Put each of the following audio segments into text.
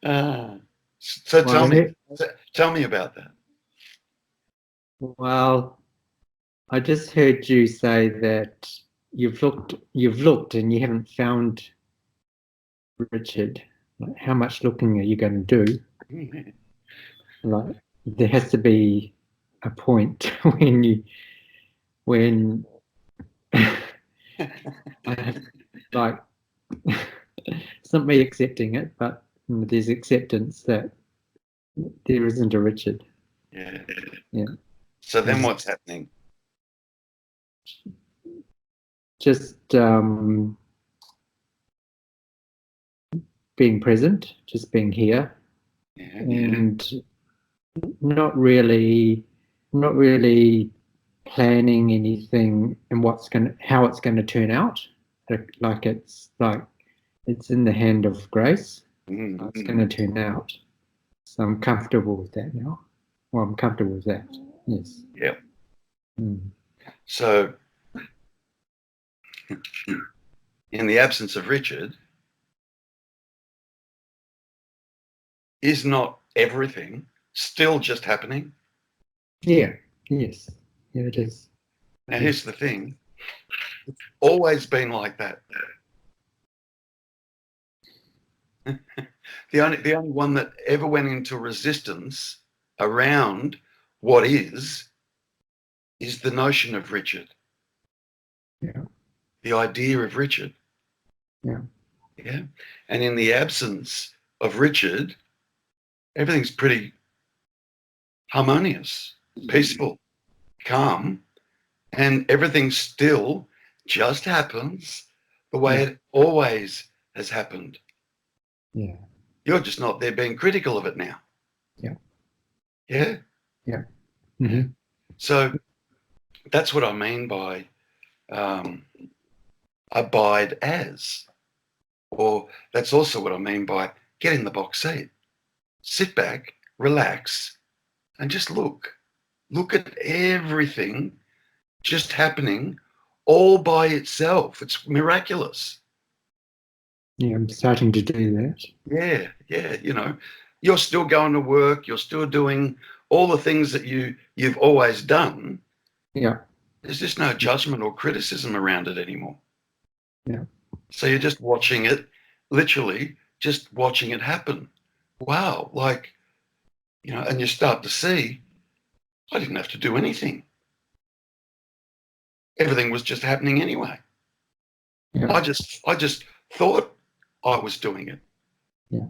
Ah. So Well, tell me about that. well, I just heard you say that you've looked and you haven't found Richard. Like, how much looking are you going to do? Like, there has to be a point when like it's not me accepting it, but there's acceptance that there isn't a Richard. Yeah. Yeah. So then what's happening? Just being present, just being here, Yeah. and not really, not really planning anything and how it's going to turn out. It's in the hand of grace. How it's going to turn out. So I'm comfortable with that now. Well, I'm comfortable with that. Yes. Yep. Mm. So in the absence of Richard, is not everything still just happening? Yeah. Yes. Yeah, it is. Now here's the thing. It's always been like that. The only one that ever went into resistance around what is the notion of Richard. Yeah. The idea of Richard. Yeah. Yeah. And in the absence of Richard, everything's pretty harmonious, peaceful, calm, and everything still just happens the way it always has happened. Yeah. You're just not there being critical of it now. Yeah. Yeah. Yeah. Yeah. Mm-hmm. So that's what I mean by abide as, or that's also what I mean by get in the box seat, sit back, relax, and just look at everything just happening all by itself. It's miraculous. Yeah, I'm starting to do that. Yeah, yeah. You're still going to work. You're still doing all the things that you've always done. Yeah. There's just no judgment or criticism around it anymore. Yeah. So you're just watching it, literally just watching it happen. Wow, and you start to see, I didn't have to do anything. Everything was just happening anyway. Yeah. I just thought I was doing it. Yeah.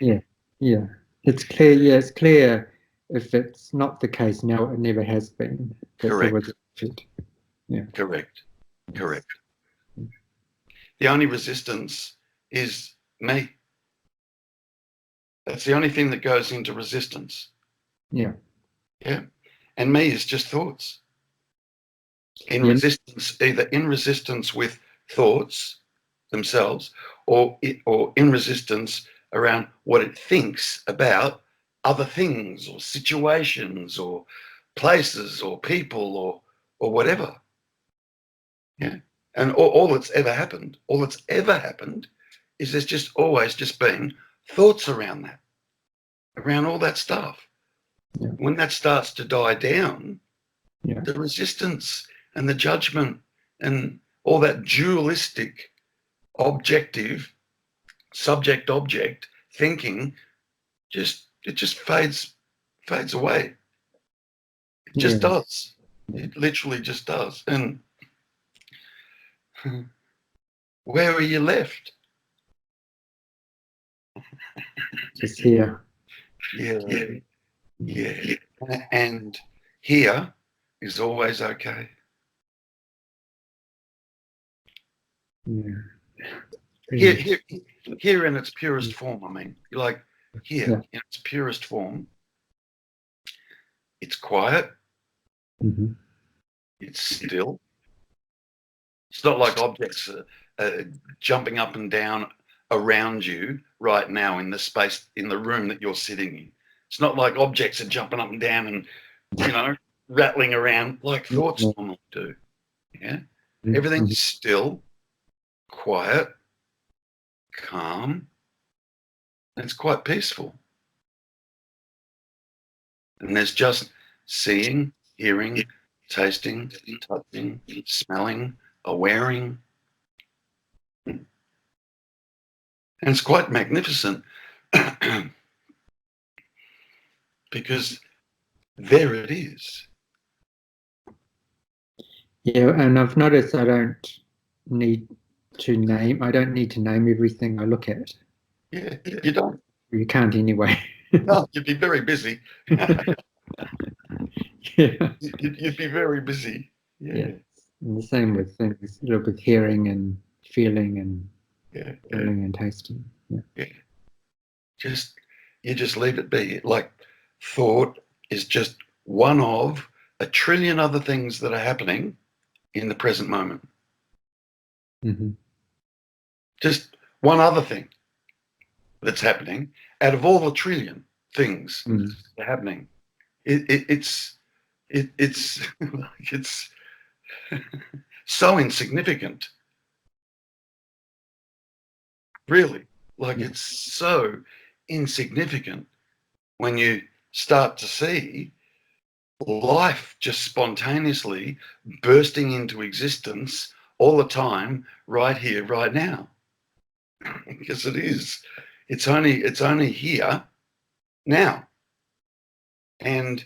Yeah. Yeah. It's clear. Yeah, it's clear. If it's not the case now, it never has been. That there was Correct. a Richard. Yeah. Correct. Yes. Correct. The only resistance is me. That's the only thing that goes into resistance. Yeah. Yeah. And me is just thoughts. In Yeah. resistance, either in resistance with thoughts themselves or in resistance around what it thinks about other things or situations or places or people or whatever. Yeah. And all that's ever happened is there's just always just been thoughts around that, around all that stuff. Yeah. When that starts to die down, Yeah. the resistance and the judgment and all that dualistic objective subject object thinking it just fades away. It just Yeah. does. It literally just does. And where are you left? Just here. Yeah. Yeah. And here is always okay. Yeah. Here in its purest form, I mean. Like here Yeah. in its purest form, it's quiet, Mm-hmm. it's still. It's not like objects are jumping up and down around you right now in the space, in the room that you're sitting in. It's not like objects are jumping up and down and, rattling around like thoughts normally do. Yeah. Mm-hmm. Everything's still, quiet, calm, It's quite peaceful. And there's just seeing, hearing, tasting, touching, smelling, awareing. And it's quite magnificent because there it is. Yeah, and I've noticed I don't need to name everything I look at. Yeah, you don't. You can't anyway. No, you'd be very busy. Yeah. You'd be very busy. Yeah. Yeah, And the same with things, with hearing and feeling and yeah, smelling and tasting. Yeah. yeah. You just leave it be. Like thought is just one of a trillion other things that are happening in the present moment. Mm-hmm. Just one other thing that's happening out of all the trillion things Mm. that are happening. It's it's so insignificant, really. Like Yeah. it's so insignificant when you start to see life just spontaneously bursting into existence all the time, right here, right now. Because it is. It's only here now. And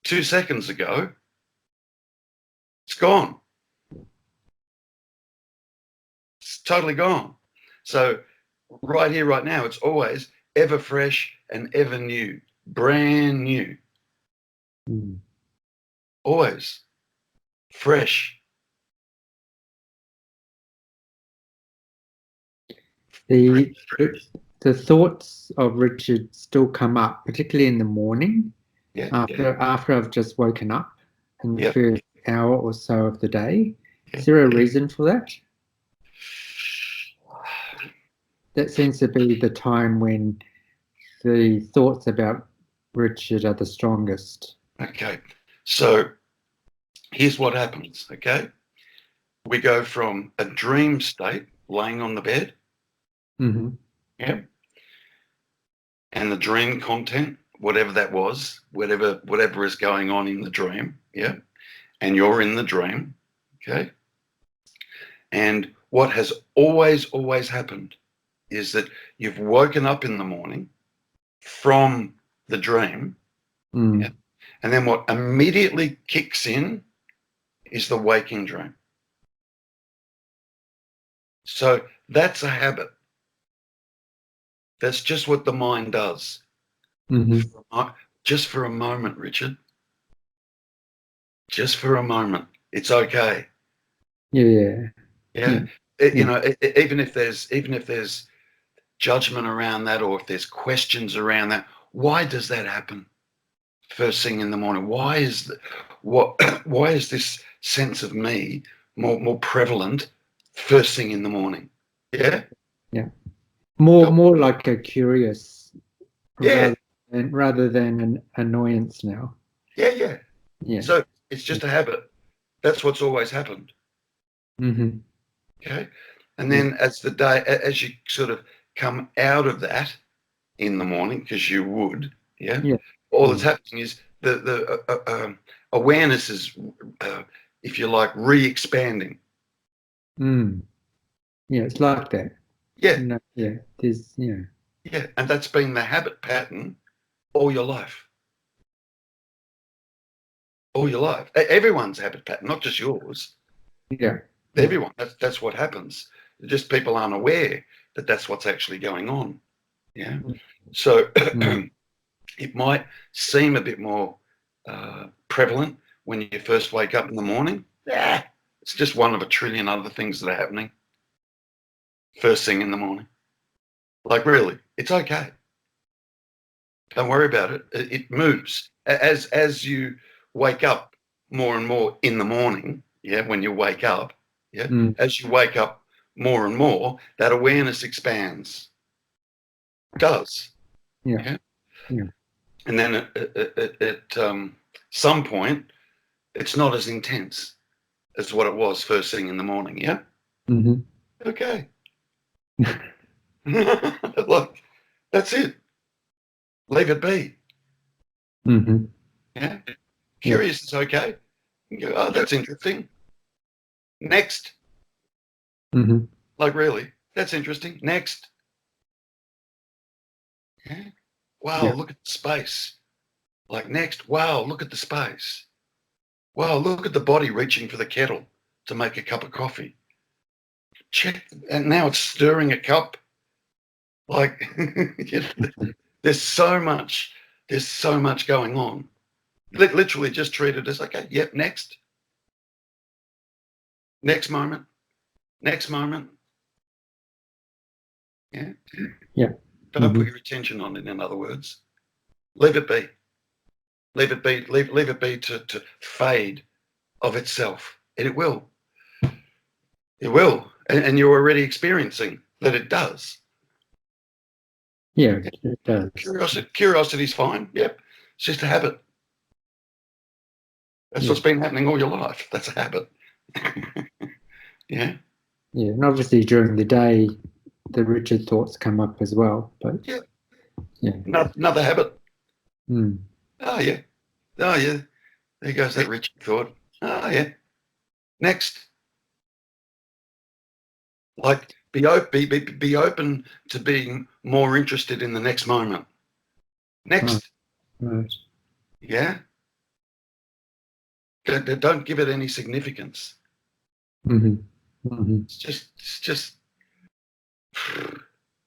2 seconds ago, it's gone. It's totally gone. So right here, right now, it's always ever fresh and ever new, brand new, Mm. always fresh. The the thoughts of Richard still come up, particularly in the morning Yeah, after I've just woken up in the yeah, first hour or so of the day. yeah. Is there a reason for that? That seems to be the time when the thoughts about Richard are the strongest. Okay. So here's what happens. Okay. We go from a dream state, laying on the bed, Mm-hmm. yeah, and the dream content, whatever that was, whatever is going on in the dream, yeah, and you're in the dream, okay. And what has always happened is that you've woken up in the morning from the dream, Mm. yeah, and then what immediately kicks in is the waking dream. So that's a habit. That's just what the mind does. Mm-hmm. Just for a moment, Richard. Just for a moment. It's okay. Yeah. Yeah. Yeah. You Yeah. know, even if there's judgment around that, or if there's questions around that, why does that happen first thing in the morning? Why is this sense of me more prevalent first thing in the morning? Yeah. Yeah. More like a curious Yeah. rather than an annoyance now. Yeah. Yeah. Yeah. So it's just a habit. That's what's always happened. Mm-hmm. Okay. And Yeah. then as you sort of come out of that in the morning, because you would, yeah, Yeah. all that's Yeah. happening is the awareness is, if you like, re-expanding. Mm. Yeah. It's like that. Yeah. No. Yeah. There's. Yeah. Yeah. And that's been the habit pattern all your life. All your life. Everyone's habit pattern, not just yours. Yeah. Yeah. Everyone. That's what happens. Just people aren't aware that that's what's actually going on. Yeah. So Mm. it might seem a bit more prevalent when you first wake up in the morning. Yeah, it's just one of a trillion other things that are happening first thing in the morning. Like, really, it's okay. Don't worry about it. It moves as you wake up more and more in the morning. Yeah, when you wake up. Yeah, Mm. as you wake up more and more, that awareness expands. It does. Yeah. Yeah, Yeah. and then at some point, it's not as intense as what it was first thing in the morning. Yeah. Mm-hmm. Okay. Look. That's it. Leave it be. Mm-hmm. Yeah. Curious is okay. You go, oh, that's interesting. Next. Mm-hmm. Like, really? That's interesting. Next. Yeah. Wow, Yeah. look at the space. Like, next. Wow, look at the space. Wow, look at the body reaching for the kettle to make a cup of coffee. Check. And now it's stirring a cup. Like, there's so much. There's so much going on. Literally just treat it as, okay, yep, next. Next moment. Next moment. Yeah. Yeah. Don't Mm-hmm. put your attention on it, in other words. Leave it be. Leave it be. Leave it be to fade of itself. And it will. It will. And you're already experiencing that it does. Yeah, it does. Curiosity is fine. Yep. It's just a habit. That's Yeah. what's been happening all your life. That's a habit. Yeah. Yeah. And obviously during the day, the rigid thoughts come up as well. But Yeah. yeah. Another habit. Mm. Oh, yeah. Oh, yeah. There goes that rich thought. Oh, yeah. Next. Like, be open to being more interested in the next moment. Oh, Next. right. Yeah. Don't give it any significance. Mm-hmm. Mm-hmm. It's just,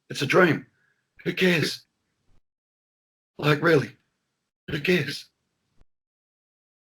it's a dream. Who cares? Like, really, who cares?